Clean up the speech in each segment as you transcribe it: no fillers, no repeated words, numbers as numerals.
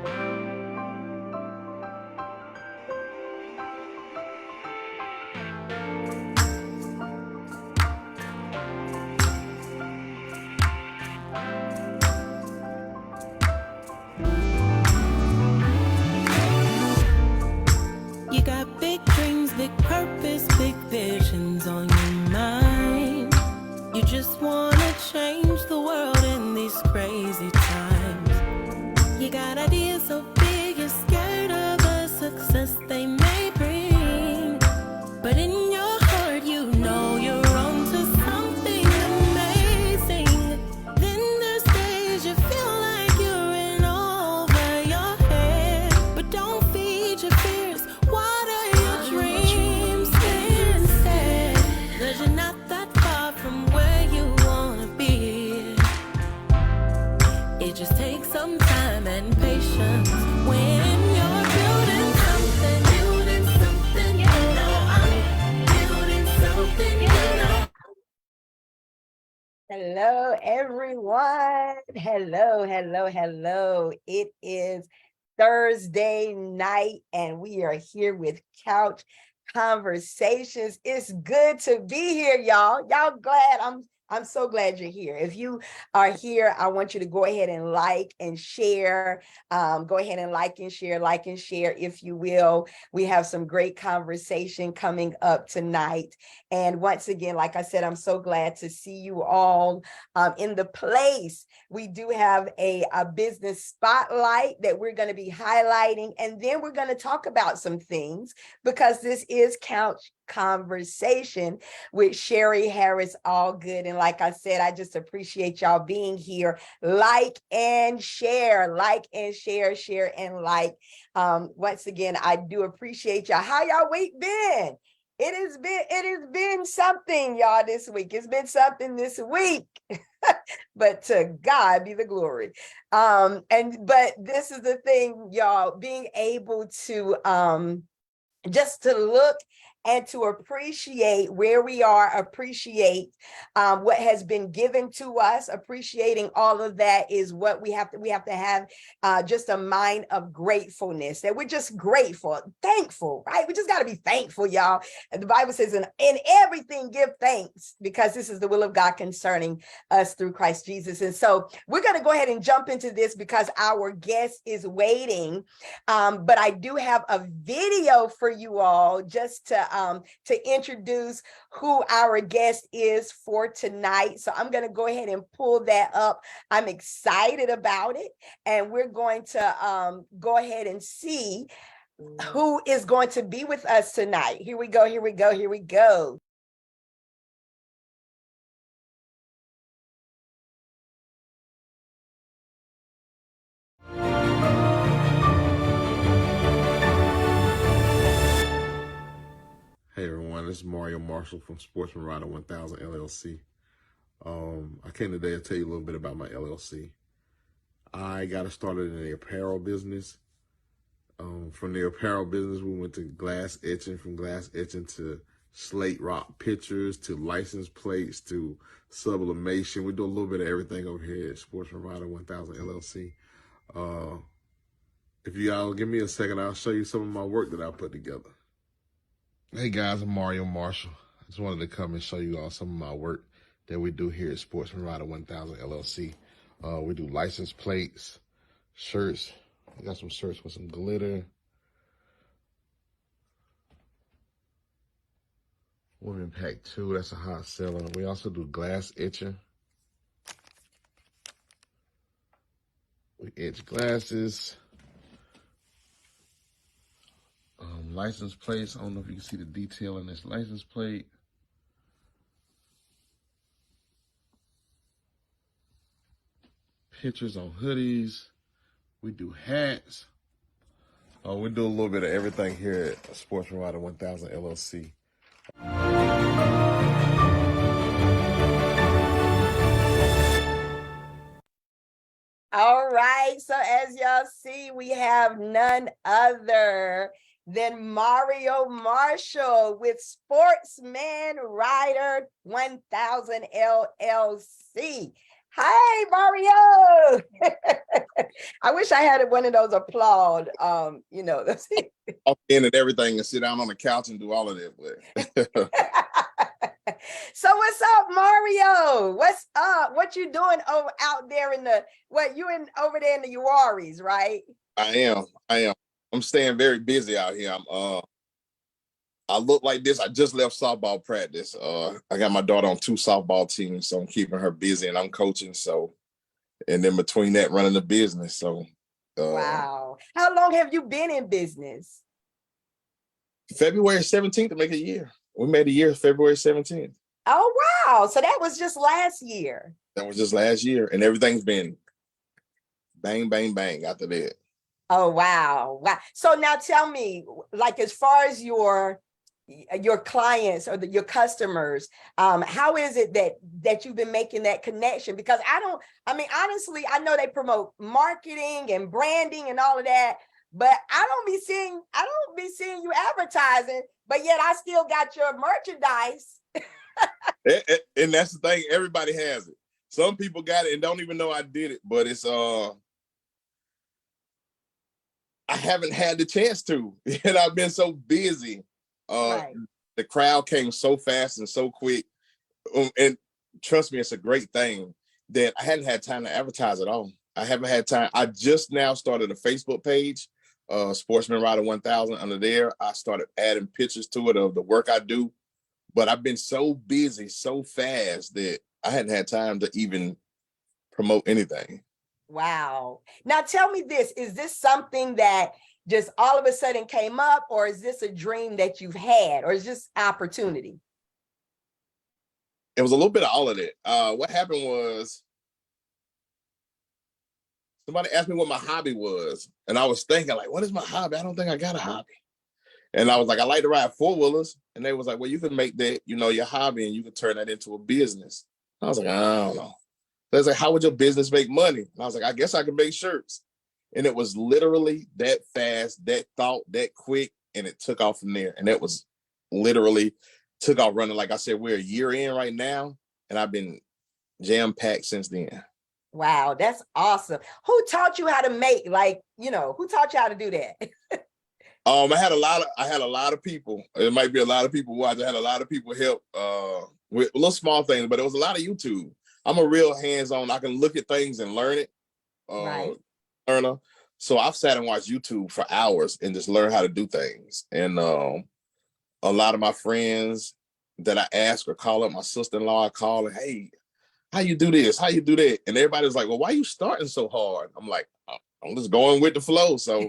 You got big dreams, big purpose, big visions on your mind. You just wanna change the world in these crazy times. You got ideas so big, you're scared of the success they may bring. But in your heart, you know you're on to something amazing. Then there's days you feel like you're in over your head. But don't feed your fears, water your dreams instead. 'Cause you're not that far from where you wanna be. It just takes some time and patience when you're building something, you know I'm building something, you know. Hello, everyone. Hello. It is Thursday night, and we are here with Couch Conversations. It's good to be here, y'all. Y'all glad? I'm so glad you're here. If you are here, I want you to go ahead and like and share. Go ahead and like and share, if you will. We have some great conversation coming up tonight. And once again, like I said, I'm so glad to see you all in the place. We do have a business spotlight that we're going to be highlighting, and then we're going to talk about some things, because this is Couch Conversation with Sherri Harris Allgood. And like I said, I just appreciate y'all being here. Like and share, share and like. Once again, I do appreciate y'all. How y'all week been? It has been something, y'all, this week. It's been something this week. But to God be the glory. But this is the thing, y'all, being able to just to look and to appreciate where we are, appreciate what has been given to us, appreciating all of that is what we have to have just a mind of gratefulness, that we're just grateful, thankful, right? We just got to be thankful, y'all. And the Bible says in everything give thanks, because this is the will of God concerning us through Christ Jesus. And so we're going to go ahead and jump into this because our guest is waiting. But I do have a video for you all just to introduce who our guest is for tonight. So I'm going to go ahead and pull that up. I'm excited about it. And we're going to go ahead and see who is going to be with us tonight. Here we go. Hey everyone, this is Mario Marshall from Sportsman Rider 1000 LLC. I came today to tell you a little bit about my LLC. I got started in the apparel business. From the apparel business, we went to glass etching, from glass etching to slate rock pictures, to license plates, to sublimation. We do a little bit of everything over here at Sportsman Rider 1000 LLC. If y'all give me a second, I'll show you some of my work that I put together. Hey guys, I'm Mario Marshall. I just wanted to come and show you all some of my work that we do here at Sportsman Rider 1000 LLC. We do license plates, shirts. I got some shirts with some glitter. Women Pack 2, that's a hot seller. We also do glass etching. We etch glasses. License plates. I don't know if you can see the detail in this license plate. Pictures on hoodies. We do hats. We do a little bit of everything here at Sportsman Rider 1000 LLC. All right, so as y'all see, we have none other than Mario Marshall with Sportsman Rider 1000 LLC. Hi, Mario. I wish I had one of those applaud, you know, Off in and everything and sit down on the couch and do all of that. But So what's up, Mario? What's up? What you doing over out there in the over there in the Uaris, right? I am. I'm staying very busy out here. I look like this. I just left softball practice. I got my daughter on 2 softball teams, so I'm keeping her busy and I'm coaching. So, and then between that, running the business. So, Wow. How long have you been in business? February 17th to make a year. We made a year February 17th. Oh, wow. So that was just last year. That was just last year. And everything's been bang, bang, bang after that. Oh, wow. Wow. So now tell me, like, as far as your clients or your customers, how is it that you've been making that connection? Because honestly, I know they promote marketing and branding and all of that, but I don't be seeing you advertising, but yet I still got your merchandise. And that's the thing, everybody has it. Some people got it and don't even know I did it, but it's I haven't had the chance to, and I've been so busy. Right. The crowd came so fast and so quick, and trust me, it's a great thing that I hadn't had time to advertise at all. I haven't had time. I just now started a Facebook page, Sportsman Rider 1000. Under there, I started adding pictures to it of the work I do, but I've been so busy so fast that I hadn't had time to even promote anything. Wow. Now tell me this, is this something that just all of a sudden came up, or is this a dream that you've had, or is this opportunity? It was a little bit of all of that. What happened was somebody asked me what my hobby was, and I was thinking, like, what is my hobby? I don't think I got a hobby. And I was like, I like to ride 4-wheelers. And they was like, well, you can make that, your hobby, and you can turn that into a business. I was like, I don't know. They was like, how would your business make money? And I was like, I guess I can make shirts. And it was literally that fast, that thought, that quick, and it took off from there. And that was literally took off running. Like I said, we're a year in right now, and I've been jam-packed since then. Wow, that's awesome. Who taught you how to make, who taught you how to do that? I had a lot of people. It might be a lot of people watching. I had a lot of people help with little small things, but it was a lot of YouTube. I'm a real hands-on. I can look at things and learn it. Right. Learner. So I've sat and watched YouTube for hours and just learned how to do things. And a lot of my friends that I ask or call up, my sister-in-law, I call and, hey, how you do this? How you do that? And everybody's like, well, why are you starting so hard? I'm like, I'm just going with the flow. So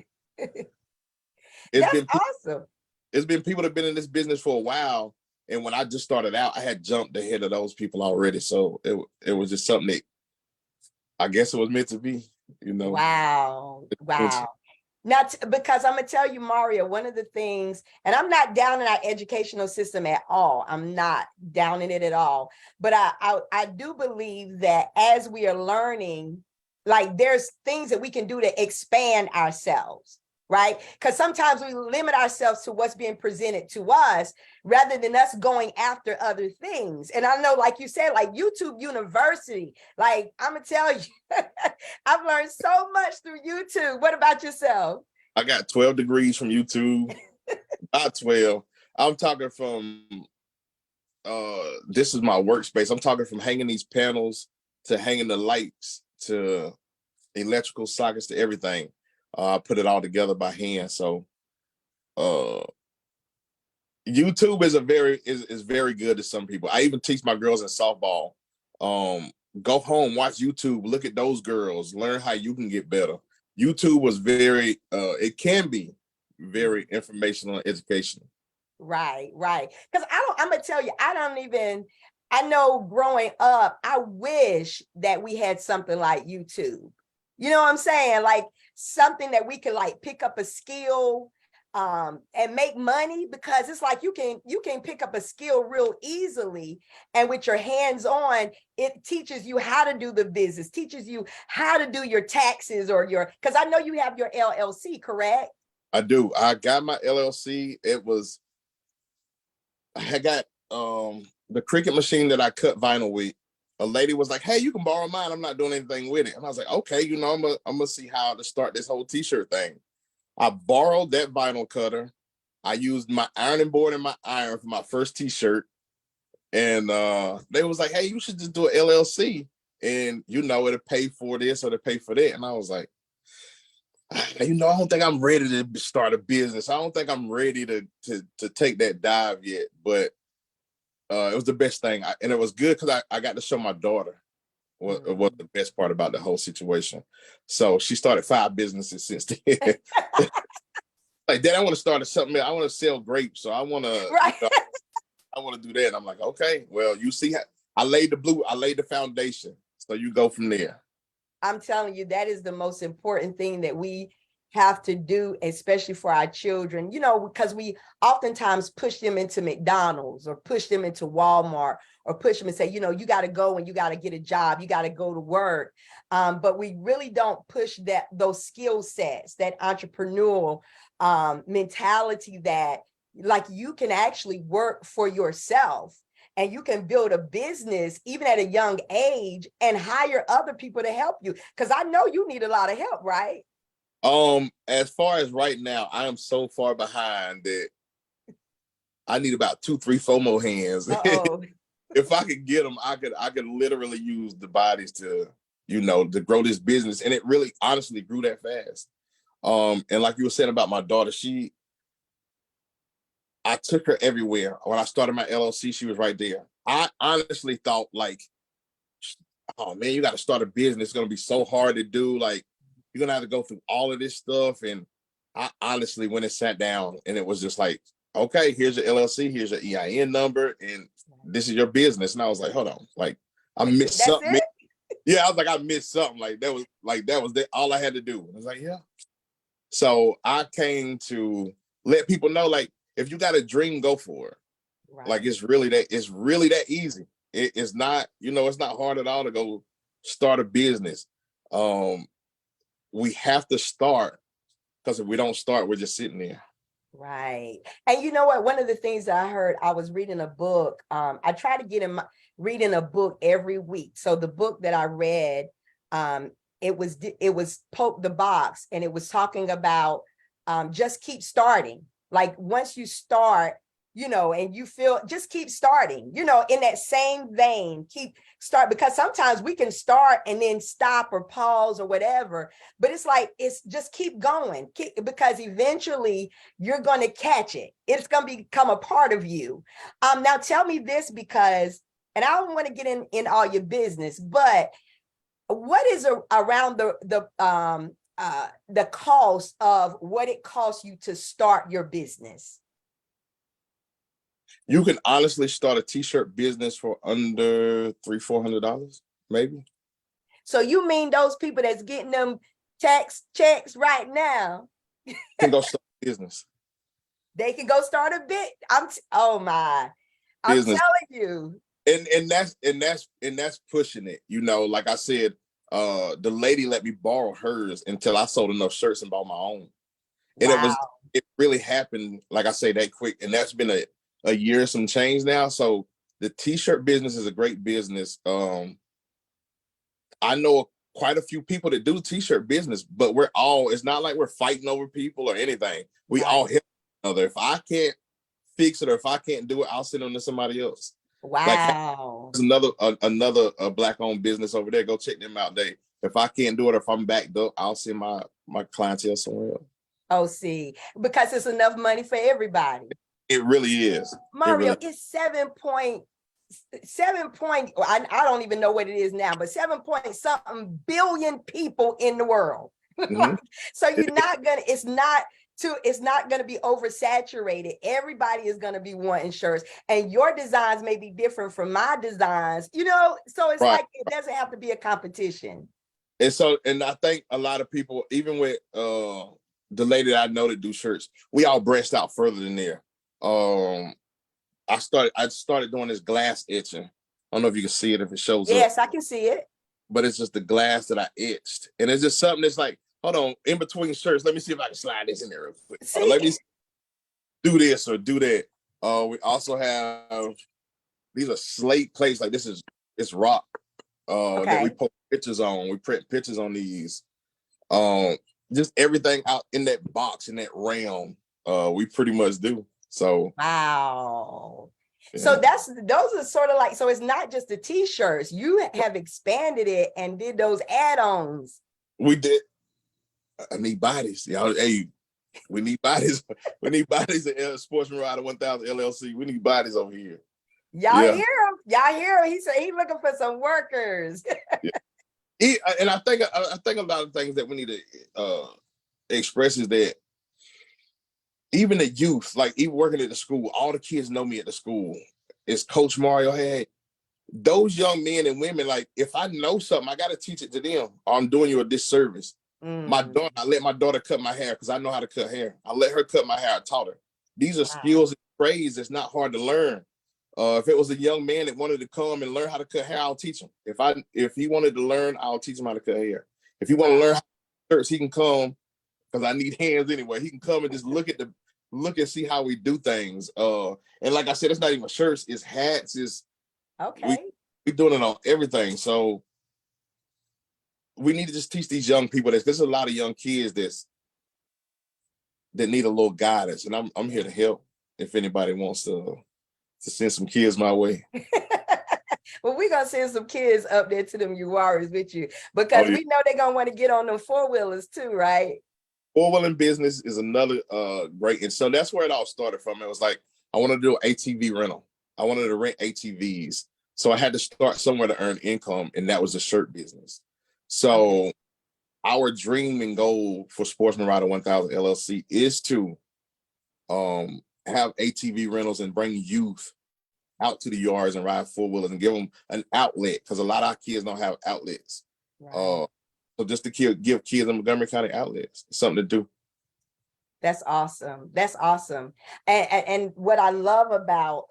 that's awesome. It's been people that have been in this business for a while. And when I just started out, I had jumped ahead of those people already. So it was just something that I guess it was meant to be, Wow. Wow. Now, because I'm going to tell you, Mario, one of the things, and I'm not down in our educational system at all. I'm not down in it at all. But I do believe that as we are learning, like, there's things that we can do to expand ourselves. Right? Because sometimes we limit ourselves to what's being presented to us rather than us going after other things. And I know, like you said, like YouTube University, like, I'm going to tell you, I've learned so much through YouTube. What about yourself? I got 12 degrees from YouTube. Not 12. I'm talking from, this is my workspace. I'm talking from hanging these panels to hanging the lights to electrical sockets to everything. I put it all together by hand. So YouTube is very good to some people. I even teach my girls in softball. Go home, watch YouTube, look at those girls, learn how you can get better. YouTube was very, it can be very informational and educational. Right. Because I'm going to tell you, I know growing up, I wish that we had something like YouTube. You know what I'm saying? Like, something that we could, like, pick up a skill and make money, because it's like you can pick up a skill real easily, and with your hands on, it teaches you how to do the business, teaches you how to do your taxes or because I know you have your LLC, correct? I do. I got my LLC. I got the Cricut machine that I cut vinyl with. a lady was like, hey, you can borrow mine. I'm not doing anything with it. And I was like, okay, you know, I'm gonna see how to start this whole t-shirt thing. I borrowed that vinyl cutter. I used my ironing board and my iron for my first t-shirt. And they was like, hey, you should just do an LLC. And, you know, it'll pay for this or it'll pay for that. And I was like, you know, I don't think I'm ready to start a business. I don't think I'm ready to take that dive yet. But it was the best thing. And it was good because I got to show my daughter what the best part about the whole situation. So she started 5 businesses since then. Like, Dad, I want to start something. I want to sell grapes. So I want to, Right. you know, I want to do that. And I'm like, okay, well, you see how I laid the foundation. So you go from there. I'm telling you, that is the most important thing that we have to do, especially for our children, you know, because we oftentimes push them into McDonald's or push them into Walmart or push them and say, you know, you got to go and you got to get a job, you got to go to work. But we really don't push those skill sets, that entrepreneurial mentality that like you can actually work for yourself and you can build a business even at a young age and hire other people to help you. Because I know you need a lot of help, right? As far as right now, I am so far behind that I need about 2, 3, 4 more hands. If I could get them, I could literally use the bodies to, you know, to grow this business. And it really honestly grew that fast. And like you were saying about my daughter, I took her everywhere. When I started my LLC, she was right there. I honestly thought like, oh man, you got to start a business. It's going to be so hard to do. Like, you're going to have to go through all of this stuff. And I honestly went and sat down and it was just like, okay, here's your LLC, here's your EIN number, and this is your business. And I was like, hold on, like I missed something. Yeah, I was like, I missed something. That was all I had to do. I was like, yeah. So I came to let people know, like, if you got a dream, go for it. Right. Like it's really that easy. It's not, you know, it's not hard at all to go start a business. We have to start, because if we don't start, we're just sitting there. Right. And you know what? One of the things that I heard, I was reading a book. I try to get reading a book every week. So the book that I read, it was Poke the Box, and it was talking about just keep starting. Like once you start, you know, and you feel, just keep starting, you know, in that same vein, because sometimes we can start and then stop or pause or whatever, but it's like, it's just keep going, because eventually you're going to catch it. It's going to become a part of you. Now tell me this, because, and I don't want to get in all your business, but what is around the cost of what it costs you to start your business? You can honestly start a t-shirt business for under $300-$400, maybe. So you mean those people that's getting them checks right now can go start a business? They can go start a bit. I'm telling you. And that's pushing it. You know, like I said, the lady let me borrow hers until I sold enough shirts and bought my own. And it really happened, like I say, that quick. And that's been a year and some change now. So the t-shirt business is a great business. I know quite a few people that do t-shirt business, but it's not like we're fighting over people or anything. We all help each other. If I can't fix it or if I can't do it, I'll send them to somebody else. Wow. There's another Black-owned business over there. Go check them out. If I can't do it, or if I'm backed up, I'll send my clientele somewhere else. Oh, see, because it's enough money for everybody. It really is. Mario, it's 7 point, I don't even know what it is now, but 7-point-something billion people in the world. Mm-hmm. So it's not going to be oversaturated. Everybody is going to be wanting shirts, and your designs may be different from my designs, you know, so it's like, it doesn't have to be a competition. And I think a lot of people, even with the lady that I know that do shirts, we all branched out further than there. I started doing this glass etching. I don't know if you can see it, if it shows up. Yes, I can see it. But it's just the glass that I etched. And it's just something that's like, hold on, in between shirts, let me see if I can slide this in there real quick. Let me do this or do that. We also have, these are slate plates. Like it's rock. that we post pictures on. We print pictures on these. Just everything out in that box, in that realm, we pretty much do. So wow. Yeah. So those are sort of like, so it's not just the t-shirts. You have expanded it and did those add-ons. We did. I need bodies. Y'all, hey, we need bodies. We need bodies at Sportsman Rider 1000 LLC. We need bodies over here. Y'all hear him? Y'all hear him? He said he's looking for some workers. And I think a lot of things that we need to express is that even the youth, like even working at the school, all the kids know me at the school. It's Coach Mario. Hey, those young men and women, like if I know something, I got to teach it to them, or I'm doing you a disservice. My daughter, I let my daughter cut my hair because I know how to cut hair. I let her cut my hair. I taught her. These are skills and trades that's not hard to learn. If it was a young man that wanted to come and learn how to cut hair, I'll teach him. If he wanted to learn, I'll teach him how to cut hair. If he want to learn how to cut shirts, he can come because I need hands anyway. He can come and just look and see how we do things. And like I said, it's not even shirts, it's hats, it's we doing it on everything. So we need to just teach these young people this. There's a lot of young kids that need a little guidance, and I'm here to help if anybody wants to send some kids my way. Well, we're gonna send some kids up there to them Uwaris with you, because we know they're gonna want to get on them four-wheelers too, right? Four-wheeling business is another great, and so that's where it all started from. It was like I wanted to do an ATV rental. I wanted to rent ATVs, so I had to start somewhere to earn income, and that was the shirt business. So our dream and goal for Sportsman Rider 1000 LLC is to have ATV rentals and bring youth out to the yards and ride four-wheelers and give them an outlet, because a lot of our kids don't have outlets. Right. So just to give kids in Montgomery County outlets, something to do. That's awesome. That's awesome. And what I love about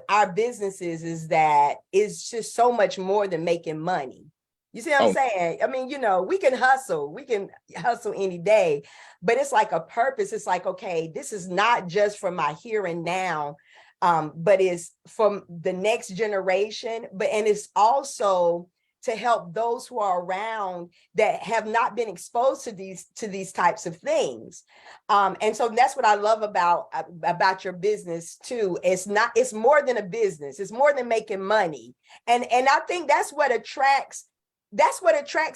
our businesses is that it's just so much more than making money. You see what I'm saying? I mean, we can hustle any day, but it's like a purpose. It's like, okay, this is not just for my here and now, but it's from the next generation, and it's also to help those who are around that have not been exposed to these types of things. And so that's what I love about your business too. It's more than a business. It's more than making money. And I think that's what attracts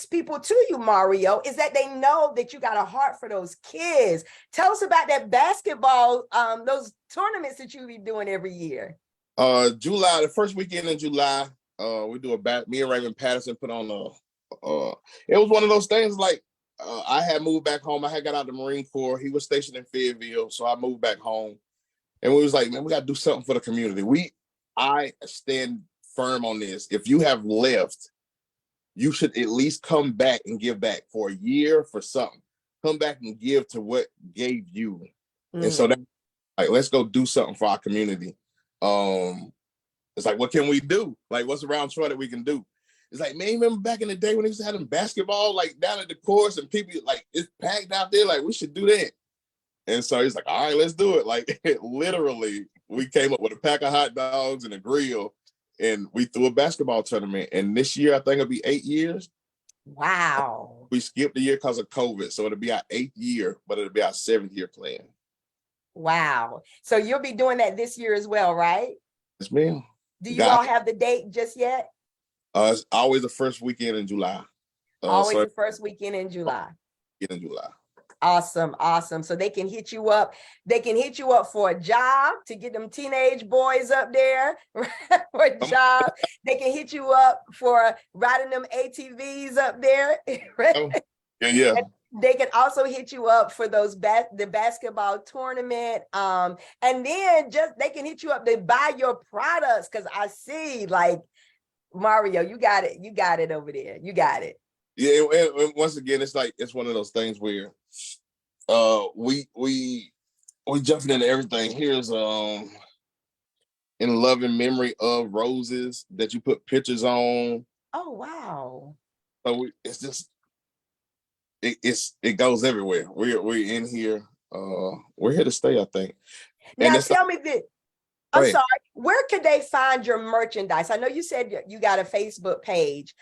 people to you, Mario, is that they know that you got a heart for those kids. Tell us about that basketball, those tournaments that you be doing every year. July, the first weekend in July, we do me and Raymond Patterson put on it was one of those things like I had moved back home. I had got out of the Marine Corps. He was stationed in Fayetteville, so I moved back home. And we was like, man, we got to do something for the community. I stand firm on this. If you have left, you should at least come back and give back for a year, for something. Come back and give to what gave you. And so that, like, let's go do something for our community. It's like, what can we do? Like, what's around Troy that we can do? It's like, man, remember back in the day when they used to have them basketball, like down at the course, and people, like, it's packed out there, like, we should do that. And so he's like, all right, let's do it. Like, literally, we came up with a pack of hot dogs and a grill, and we threw a basketball tournament. And this year, I think it'll be 8 years. Wow. We skipped a year because of COVID. So it'll be our 8th year, but it'll be our 7th year plan. Wow. So you'll be doing that this year as well, right? Yes, ma'am. Do you all have the date just yet? It's always the first weekend in July. The first weekend in July. In July. Awesome. Awesome. So they can hit you up. They can hit you up for a job, to get them teenage boys up there for a job. They can hit you up for riding them ATVs up there. Right? Yeah. They can also hit you up for those the basketball tournament. And then they can hit you up to buy your products, because I see, like, Mario, you got it. You got it over there. You got it. Yeah, and once again, it's like, it's one of those things where we jumping into everything. Here's in loving memory of roses that you put pictures on. Oh, wow. So it's just it goes everywhere. We're in here. We're here to stay, I think. Now tell me this. I'm sorry. where could they find your merchandise? I know you said you got a Facebook page.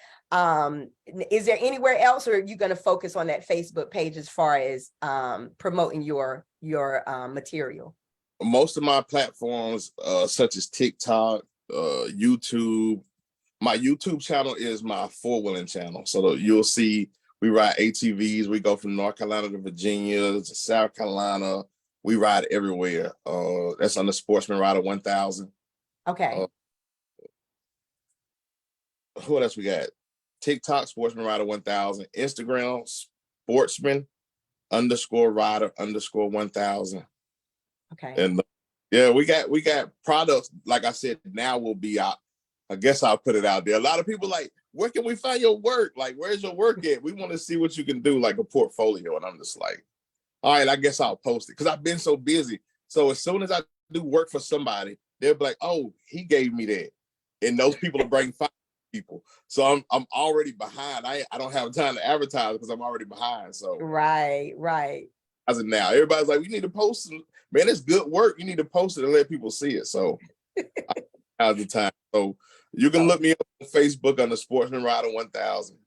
Is there anywhere else, or are you going to focus on that Facebook page as far as promoting your material? Most of my platforms, such as TikTok, YouTube. My YouTube channel is my four-wheeling channel. So you'll see we ride ATVs. We go from North Carolina to Virginia to South Carolina. We ride everywhere. That's on the Sportsman Rider 1000. Okay. What else we got? TikTok, Sportsman Rider 1000. Instagram, Sportsman_Rider_1000. Okay. And yeah, we got products. Like I said, now will be out. I guess I'll put it out there. A lot of people like, where can we find your work? Like, where's your work at? We want to see what you can do, like a portfolio. And I'm just like, all right, I guess I'll post it, because I've been so busy. So as soon as I do work for somebody, they'll be like, oh, he gave me that. And those people will bring 5 people. So I'm already behind. I don't have time to advertise because I'm already behind. So right. as of now, everybody's like, we need to post. Man, it's good work. You need to post it and let people see it. So I have the time. So you can look me up on Facebook on the Sportsman Rider 1000.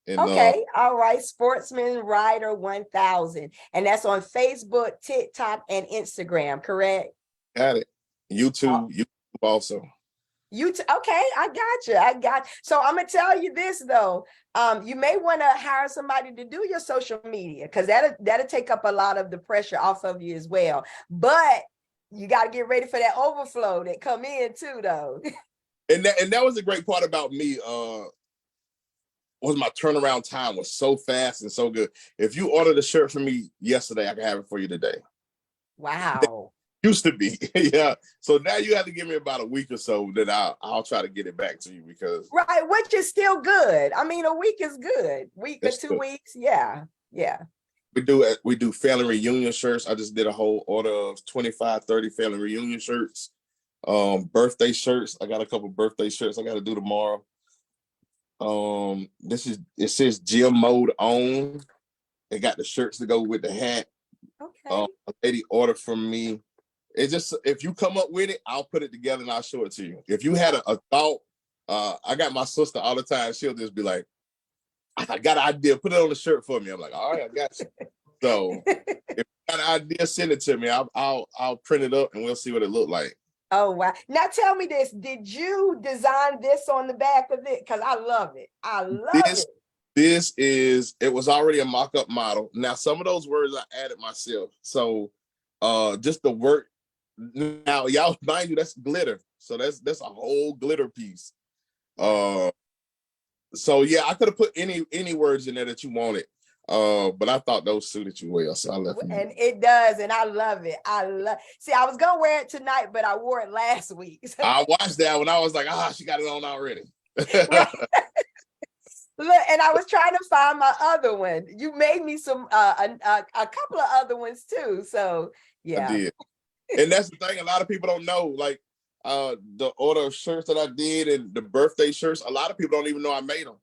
And, okay, all right, Sportsman Rider 1000, and that's on Facebook, TikTok, and Instagram, correct? Got it. YouTube also. Okay, I got you. So I'm gonna tell you this though. You may want to hire somebody to do your social media, because that'll take up a lot of the pressure off of you as well. But you got to get ready for that overflow that come in too, though. And that was the great part about me. Was my turnaround time was so fast and so good. If you ordered a shirt for me yesterday, I can have it for you today. Wow. Used to be. Yeah. So now you have to give me about a week or so, that I'll try to get it back to you, because right, which is still good. I mean, a week is good. Week or 2 weeks. Yeah. We do family reunion shirts. I just did a whole order of 25, 30 family reunion shirts. Birthday shirts. I got a couple birthday shirts I got to do tomorrow. It says gym mode on. It got the shirts to go with the hat. Okay. A lady ordered from me. It's just, if you come up with it, I'll put it together and I'll show it to you. If you had a thought, I got my sister all the time. She'll just be like, I got an idea, put it on the shirt for me. I'm like, all right, I got you. So if you got an idea, send it to me. I'll print it up and we'll see what it looked like. Oh, wow. Now tell me this, did you design this on the back of it? Because I love it. It was already a mock-up model. Now, some of those words I added myself. So just the work. Now, y'all, mind you, that's glitter. So that's a whole glitter piece. So yeah, I could have put any words in there that you wanted. But I thought those suited you well, so I left them. And it does, and I love it. See, I was gonna wear it tonight, but I wore it last week. I watched that when I was like, she got it on already. Right. Look, and I was trying to find my other one. You made me some a couple of other ones too. So yeah. I did. And that's the thing, a lot of people don't know, like the order of shirts that I did and the birthday shirts, a lot of people don't even know I made them.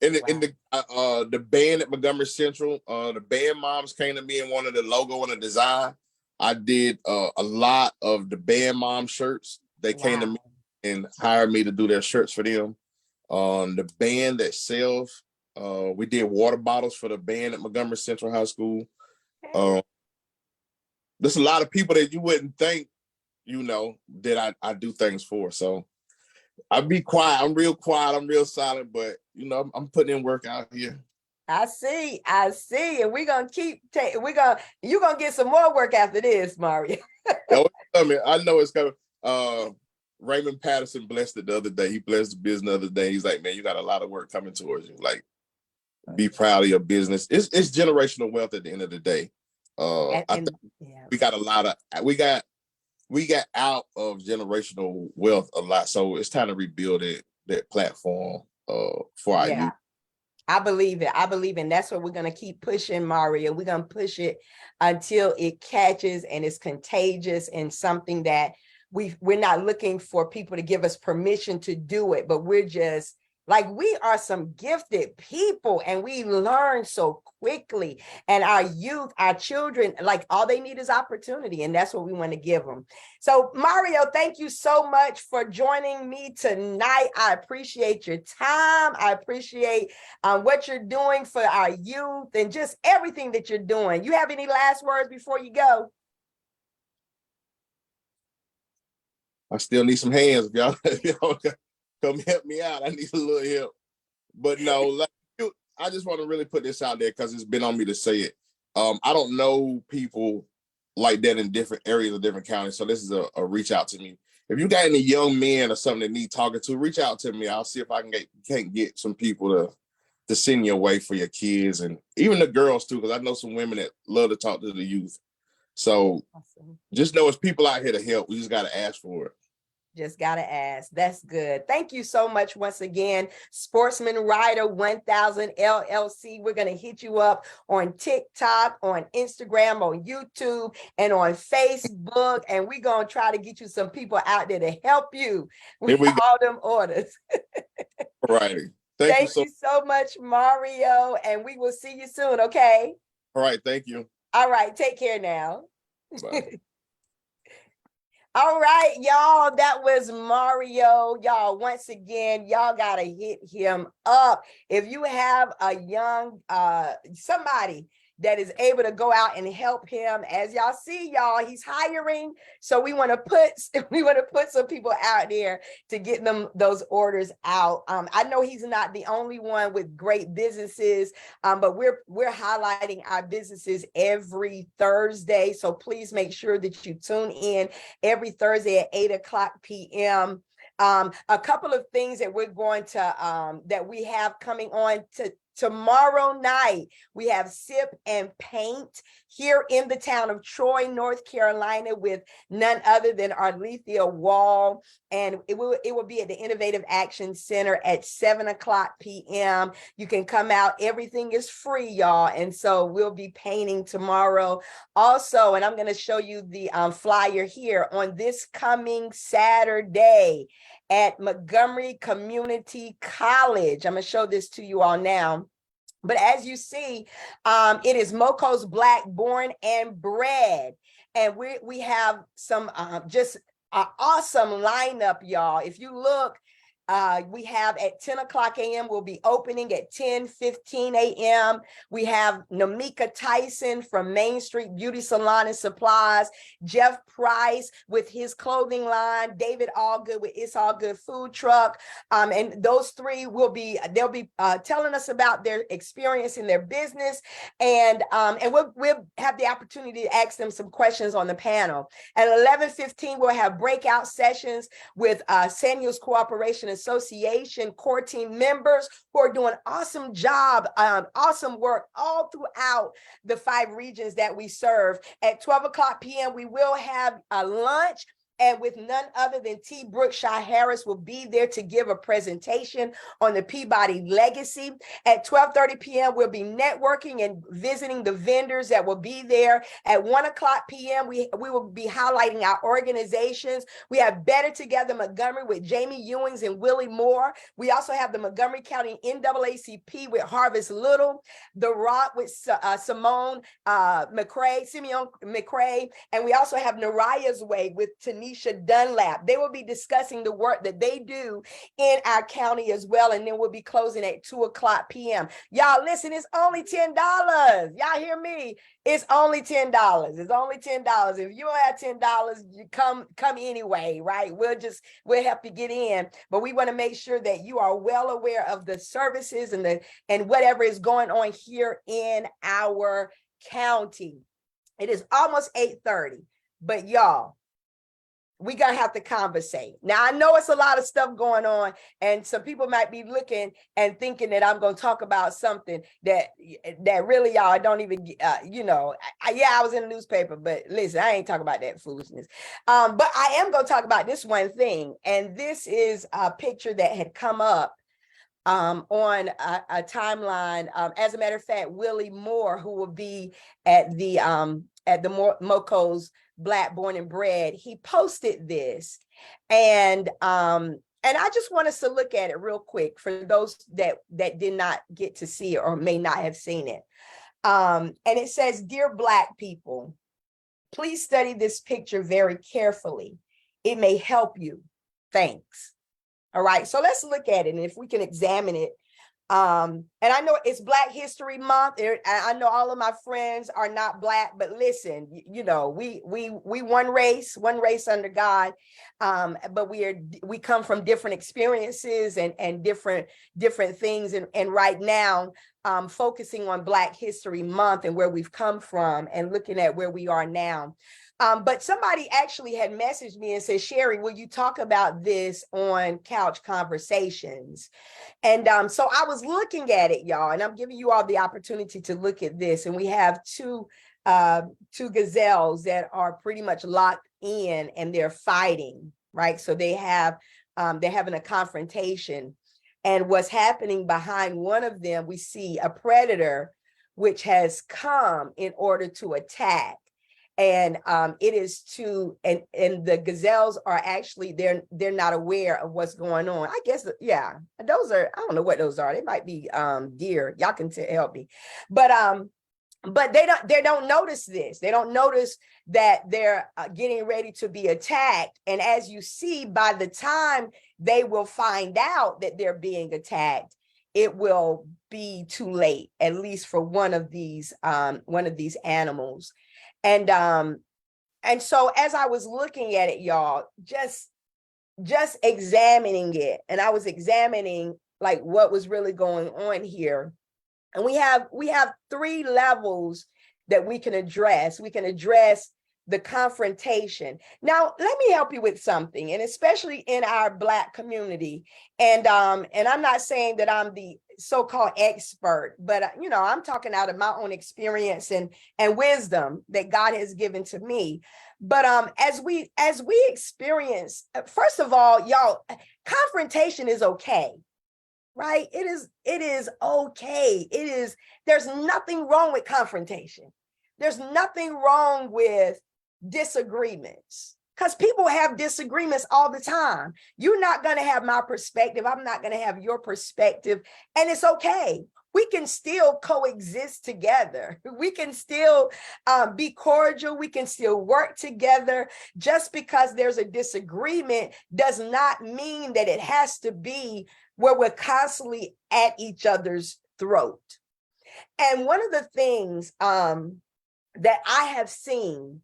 In the band at Montgomery Central, the band moms came to me and wanted the logo and the design. I did a lot of the band mom shirts. They came to me and hired me to do their shirts for them. The band itself, we did water bottles for the band at Montgomery Central High School. There's a lot of people that you wouldn't think, that I do things for. So I be quiet. I'm real quiet. I'm real silent, but I'm putting in work out here. I see. And we're gonna you're gonna get some more work after this, Mario. I know it's coming. Raymond Patterson blessed it the other day. He blessed the business the other day. He's like, man, you got a lot of work coming towards you. Like, be proud of your business. It's generational wealth at the end of the day. We got out of generational wealth a lot, so it's time to rebuild that platform for our youth. I believe it. And that's what we're going to keep pushing, Mario. We're going to push it until it catches and it's contagious and something that we're not looking for people to give us permission to do it, but we're just Like, we are some gifted people and we learn so quickly. And our youth, our children, like, all they need is opportunity. And that's what we want to give them. So Mario, thank you so much for joining me tonight. I appreciate your time. I appreciate what you're doing for our youth and just everything that you're doing. You have any last words before you go? I still need some hands. If y'all, if y'all come help me out, I need a little help. But no, like, I just want to really put this out there because it's been on me to say it. I don't know people like that in different areas of different counties. So this is a reach out to me. If you got any young men or something that need talking to, reach out to me. I'll see if I can get some people to send your way for your kids and even the girls too, because I know some women that love to talk to the youth. So Awesome. just know it's people out here to help. We just got to ask for it. Just got to ask. That's good. Thank you so much once again, Sportsman Rider 1000 LLC. We're going to hit you up on TikTok, on Instagram, on YouTube, and on Facebook. And we're going to try to get you some people out there to help you with all them orders. All righty. Thank you so much, Mario. And we will see you soon, okay? All right. Thank you. All right. Take care now. Bye. All right, y'all, that was Mario. Y'all, once again, y'all gotta hit him up. If you have a young somebody that is able to go out and help him, as y'all see, y'all, he's hiring. So we want to put some people out there to get them those orders out. I know he's not the only one with great businesses, but we're highlighting our businesses every Thursday. So please make sure that you tune in every Thursday at 8:00 p.m. A couple of things that we're going to that we have coming on to tomorrow night. We have Sip and Paint here in the town of Troy, North Carolina, with none other than Arlethea Wall. And it will be at the Innovative Action Center at 7:00 p.m. You can come out. Everything is free, y'all. And so we'll be painting tomorrow. Also, and I'm going to show you the flyer here, on this coming Saturday at Montgomery Community College. I'm going to show this to you all now. But as you see, it is Moco's Black Born and Bred. And we have some just an awesome lineup, y'all. If you look, we have at 10:00 a.m. We'll be opening at 10:15 a.m. We have Namika Tyson from Main Street Beauty Salon and Supplies, Jeff Price with his clothing line, David Allgood with It's All Good Food Truck. And those three they'll be telling us about their experience in their business. And we'll have the opportunity to ask them some questions on the panel. At 11:15, we'll have breakout sessions with Sand Hills Cooperation Association core team members who are doing awesome job, awesome work all throughout the 5 regions that we serve. At 12:00 p.m., we will have a lunch, and with none other than T. Brookshire Harris will be there to give a presentation on the Peabody legacy. At 12:30 p.m., we'll be networking and visiting the vendors that will be there. At 1:00 p.m., we will be highlighting our organizations. We have Better Together Montgomery with Jamie Ewings and Willie Moore. We also have the Montgomery County NAACP with Harvest Little, The Rock with Simeon McCrae, and we also have Naraya's Way with Tanisha Dunlap. They will be discussing the work that they do in our county as well. And then we'll be closing at 2:00 p.m. Y'all listen, it's only $10. Y'all hear me? It's only $10. It's only $10. If you don't have $10, you come anyway, right? We'll help you get in. But we want to make sure that you are well aware of the services and whatever is going on here in our county. It is almost 8:30, but y'all, we're going to have to conversate. Now, I know it's a lot of stuff going on, and some people might be looking and thinking that I'm going to talk about something that really, y'all, I don't even, I was in the newspaper, but listen, I ain't talking about that foolishness. But I am going to talk about this one thing, and this is a picture that had come up on a timeline. As a matter of fact, Willie Moore, who will be at the Moco's Black Born and Bred, he posted this, and And I just want us to look at it real quick for those that did not get to see it or may not have seen it. And it says, "Dear Black people, please study this picture very carefully. It may help you. Thanks." All right, so let's look at it, and if we can examine it. And I know it's Black History Month. I know all of my friends are not Black, but listen, you know, we one race under God, but we come from different experiences and different things. And right now, focusing on Black History Month and where we've come from and looking at where we are now. But somebody actually had messaged me and said, "Sherri, will you talk about this on Couch Conversations?" And so I was looking at it, y'all, and I'm giving you all the opportunity to look at this. And we have two gazelles that are pretty much locked in and they're fighting, right? So they're having a confrontation. And what's happening behind one of them, we see a predator which has come in order to attack. And it is and the gazelles are actually, they're not aware of what's going on. I guess, yeah, those are, I don't know what those are. They might be deer. Y'all can help me. But they don't notice this. They don't notice that they're getting ready to be attacked. And as you see, by the time they will find out that they're being attacked, it will be too late, at least for one of these animals. And so as I was looking at it, y'all, just examining it, and I was examining like what was really going on here. And we have 3 levels that we can address. We can address the confrontation. Now, let me help you with something, and especially in our Black community. And I'm not saying that I'm the so-called expert, but you know, I'm talking out of my own experience and wisdom that God has given to me. But as we experience, first of all, y'all, confrontation is okay. Right? It is okay. There's nothing wrong with confrontation. There's nothing wrong with disagreements, because people have disagreements all the time. You're not going to have my perspective. I'm not going to have your perspective. And it's okay. We can still coexist together. We can still be cordial. We can still work together. Just because there's a disagreement does not mean that it has to be where we're constantly at each other's throat. And one of the things that I have seen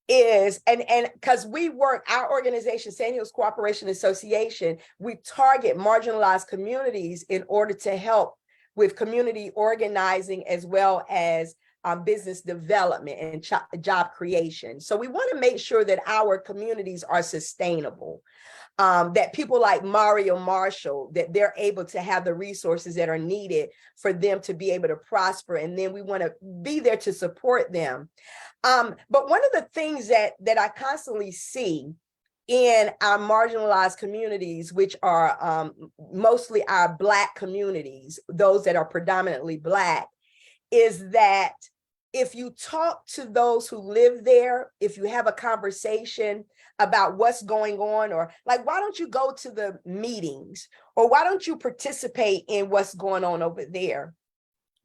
is, and because we work, our organization, Sand Hills Cooperation Association, we target marginalized communities in order to help with community organizing as well as business development and job creation. So we want to make sure that our communities are sustainable. That people like Mario Marshall, that they're able to have the resources that are needed for them to be able to prosper. And then we want to be there to support them. But one of the things that I constantly see in our marginalized communities, which are mostly our Black communities, those that are predominantly Black, is that if you talk to those who live there, if you have a conversation about what's going on, or like, why don't you go to the meetings, or why don't you participate in what's going on over there?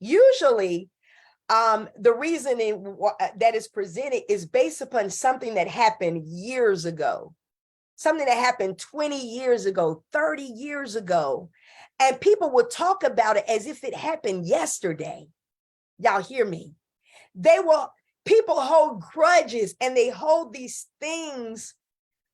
Usually, the reasoning that is presented is based upon something that happened years ago, something that happened 20 years ago, 30 years ago. And people will talk about it as if it happened yesterday. Y'all hear me? People hold grudges, and they hold these things,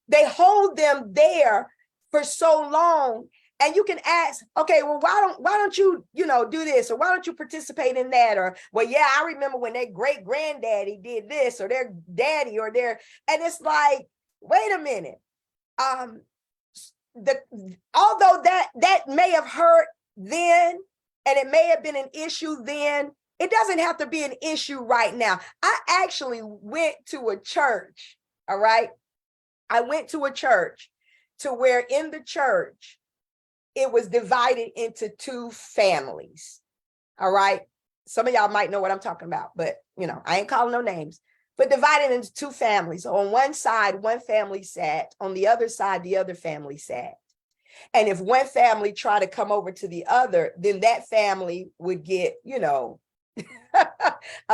they hold them there for so long. And you can ask, okay, well, why don't you, do this, or why don't you participate in that? Or, well, yeah, I remember when their great granddaddy did this, or their daddy, and it's like, wait a minute. Although that may have hurt then, and it may have been an issue then, it doesn't have to be an issue right now. I actually went to a church, all right? I went to a church to where in the church, it was divided into 2 families, all right? Some of y'all might know what I'm talking about, but I ain't calling no names, but divided into 2 families. On one side, one family sat, on the other side, the other family sat. And if one family try to come over to the other, then that family would get, a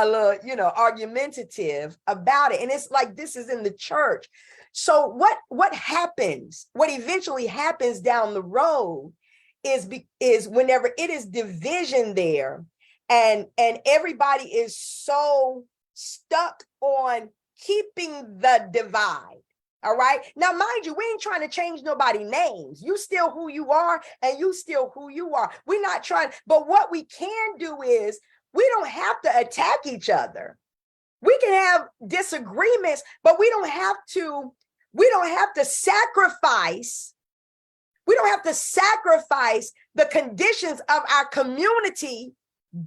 little, argumentative about it. And it's like, this is in the church. So what happens, what eventually happens down the road is whenever it is division there, and everybody is so stuck on keeping the divide. All right. Now, mind you, we ain't trying to change nobody's names. You still who you are, and you still who you are. We're not trying, but what we can do is we don't have to attack each other. We can have disagreements, but we don't have to sacrifice. We don't have to sacrifice the conditions of our community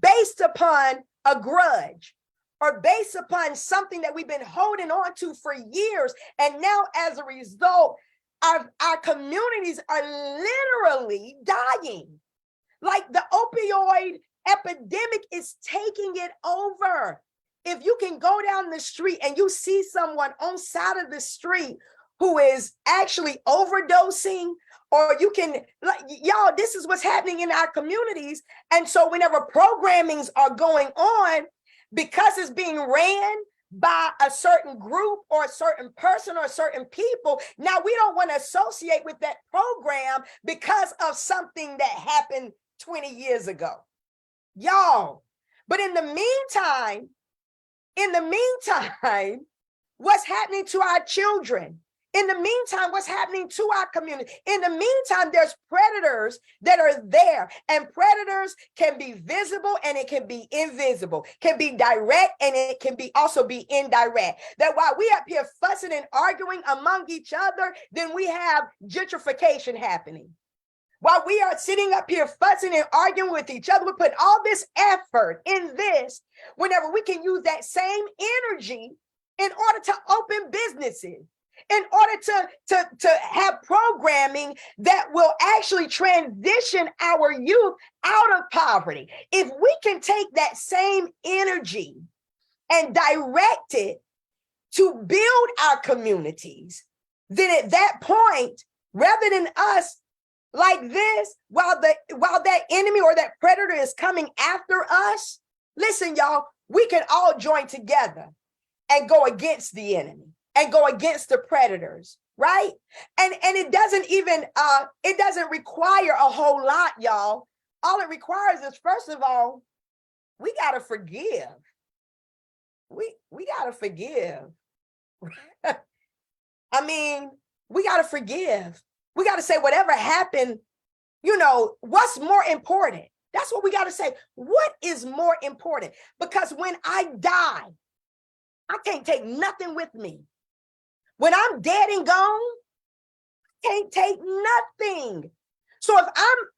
based upon a grudge, or based upon something that we've been holding on to for years. And now, as a result, our communities are literally dying. Like, the opioid epidemic is taking it over. If you can go down the street and you see someone on side of the street who is actually overdosing, or you can, like, y'all, this is what's happening in our communities. And so whenever programmings are going on, because it's being ran by a certain group or a certain person or certain people, now we don't want to associate with that program because of something that happened 20 years ago. Y'all, but in the meantime, what's happening to our children? In the meantime, what's happening to our community? In the meantime, there's predators that are there, and predators can be visible and it can be invisible, can be direct and it can be also be indirect. That while we up here fussing and arguing among each other, then we have gentrification happening. While we are sitting up here fussing and arguing with each other, we put all this effort in this, whenever we can use that same energy in order to open businesses, in order to have programming that will actually transition our youth out of poverty. If we can take that same energy and direct it to build our communities, then at that point, rather than us like this, while that enemy or that predator is coming after us, listen, y'all, we can all join together and go against the enemy and go against the predators, right? And it doesn't even, it doesn't require a whole lot, y'all. All it requires is, first of all, we got to forgive. We got to forgive. I mean, we got to forgive. We got to say, whatever happened, what's more important? That's what we got to say. What is more important? Because when I die, I can't take nothing with me. When I'm dead and gone, I can't take nothing. So if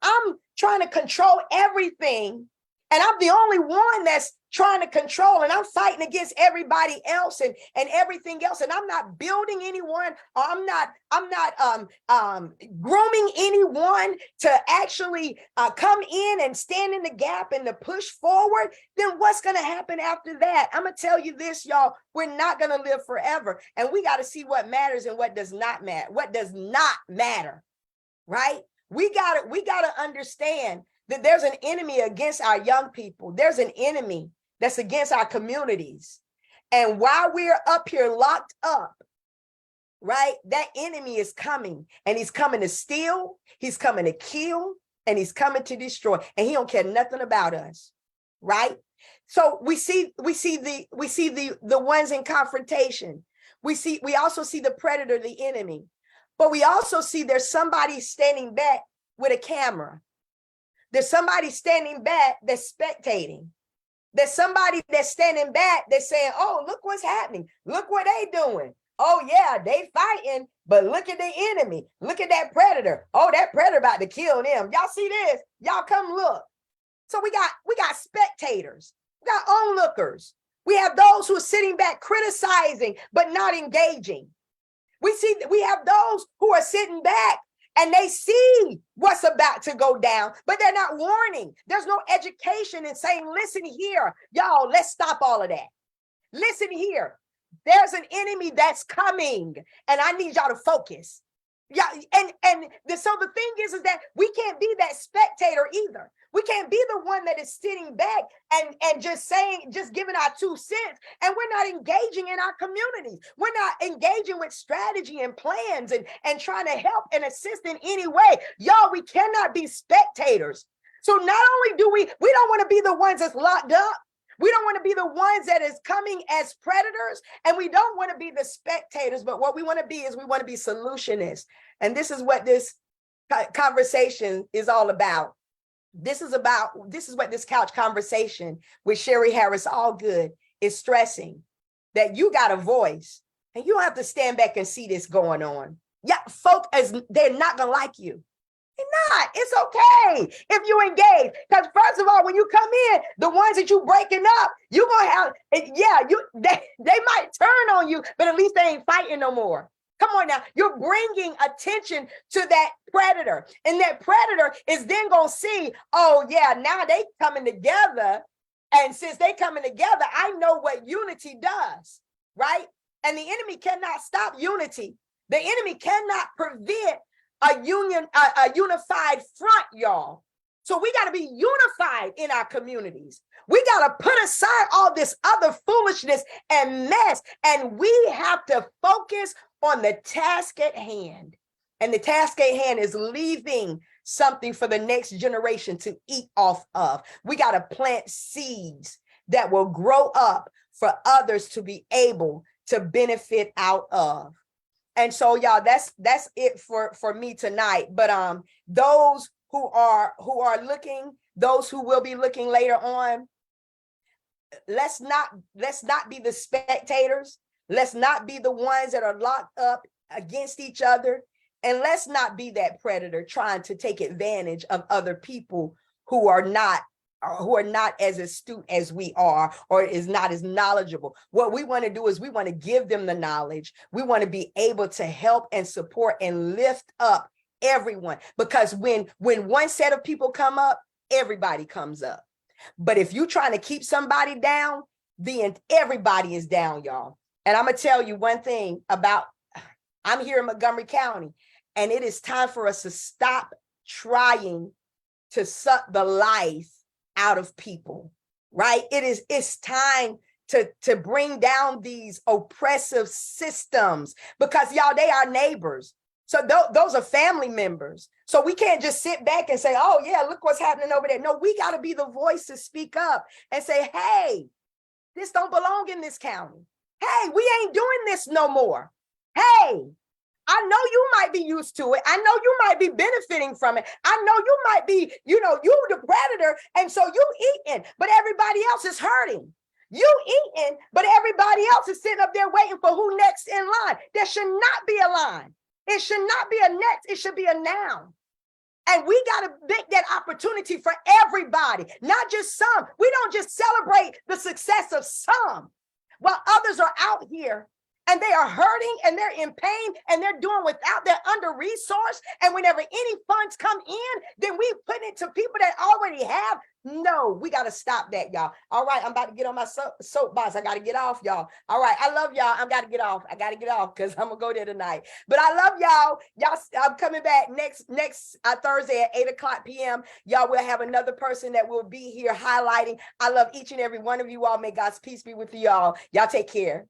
I'm trying to control everything, and I'm the only one that's trying to control, and I'm fighting against everybody else and everything else, and I'm not building anyone, or I'm not grooming anyone to actually come in and stand in the gap and to push forward, then what's going to happen after that? I'm going to tell you this, y'all, we're not going to live forever, and we got to see what matters and what does not matter. What does not matter, right? We got to understand that there's an enemy against our young people. There's an enemy that's against our communities. And while we're up here locked up, right, that enemy is coming, and he's coming to steal, he's coming to kill, and he's coming to destroy, and he don't care nothing about us, right? So we see the ones in confrontation. We also see the predator, the enemy, but we also see there's somebody standing back with a camera. There's somebody standing back that's spectating. There's somebody that's standing back that's saying, oh, look what's happening. Look what they doing. Oh, yeah, they fighting, but look at the enemy. Look at that predator. Oh, that predator about to kill them. Y'all see this? Y'all come look. So we got spectators. We got onlookers. We have those who are sitting back criticizing, but not engaging. We have those who are sitting back and they see what's about to go down, but they're not warning. There's no education in saying, listen here, y'all, let's stop all of that. Listen here, there's an enemy that's coming, and I need y'all to focus. Yeah, so the thing is that we can't be that spectator either. We can't be the one that is sitting back and just saying, just giving our 2 cents, and we're not engaging in our communities. We're not engaging with strategy and plans and trying to help and assist in any way. Y'all, we cannot be spectators. So not only do we don't want to be the ones that's locked up. We don't want to be the ones that is coming as predators, and we don't want to be the spectators, but what we want to be is we want to be solutionists. And this is what this conversation is all about. This is what this couch conversation with Sherri Harris Allgood is stressing, that you got a voice and you don't have to stand back and see this going on. Yeah, folk, they're not going to like you. Not. It's okay if you engage. Because first of all, when you come in, the ones that you breaking up, you're gonna have, they might turn on you, but at least they ain't fighting no more. Come on now, you're bringing attention to that predator, and that predator is then gonna see, oh yeah, now they coming together, and since they coming together, I know what unity does, right? And the enemy cannot stop unity. The enemy cannot prevent a unified front, y'all. So we got to be unified in our communities. We got to put aside all this other foolishness and mess, and we have to focus on the task at hand. And the task at hand is leaving something for the next generation to eat off of. We got to plant seeds that will grow up for others to be able to benefit out of. And so, y'all, that's it for me tonight. But those who are looking, those who will be looking later on, let's not be the spectators. Let's not be the ones that are locked up against each other. And let's not be that predator trying to take advantage of other people who are not as astute as we are, or is not as knowledgeable. What we want to do is we want to give them the knowledge. We want to be able to help and support and lift up everyone, because when one set of people come up, everybody comes up. But if you're trying to keep somebody down, then everybody is down, y'all. And I'm gonna tell you one thing about, I'm here in Montgomery County, and it is time for us to stop trying to suck the life out of people, right? It's time to bring down these oppressive systems, because y'all, they are neighbors. So those are family members. So we can't just sit back and say, oh yeah, look what's happening over there. No, we got to be the voice to speak up and say, hey, this don't belong in this county. Hey, we ain't doing this no more. Hey, I know you might be used to it. I know you might be benefiting from it. I know you might be, you the predator, and so you eating, but everybody else is hurting. You eating, but everybody else is sitting up there waiting for who next in line. There should not be a line. It should not be a next. It should be a now. And we got to make that opportunity for everybody, not just some. We don't just celebrate the success of some, while others are out here and they are hurting and they're in pain and they're doing without, they're under-resourced. And whenever any funds come in, then we put it to people that already have. No, we got to stop that, y'all. All right, I'm about to get on my soapbox. I got to get off, y'all. All right, I love y'all. I got to get off. I got to get off because I'm going to go there tonight. But I love y'all. I'm coming back next Thursday at 8:00 p.m. Y'all will have another person that will be here highlighting. I love each and every one of you all. May God's peace be with you all. Y'all take care.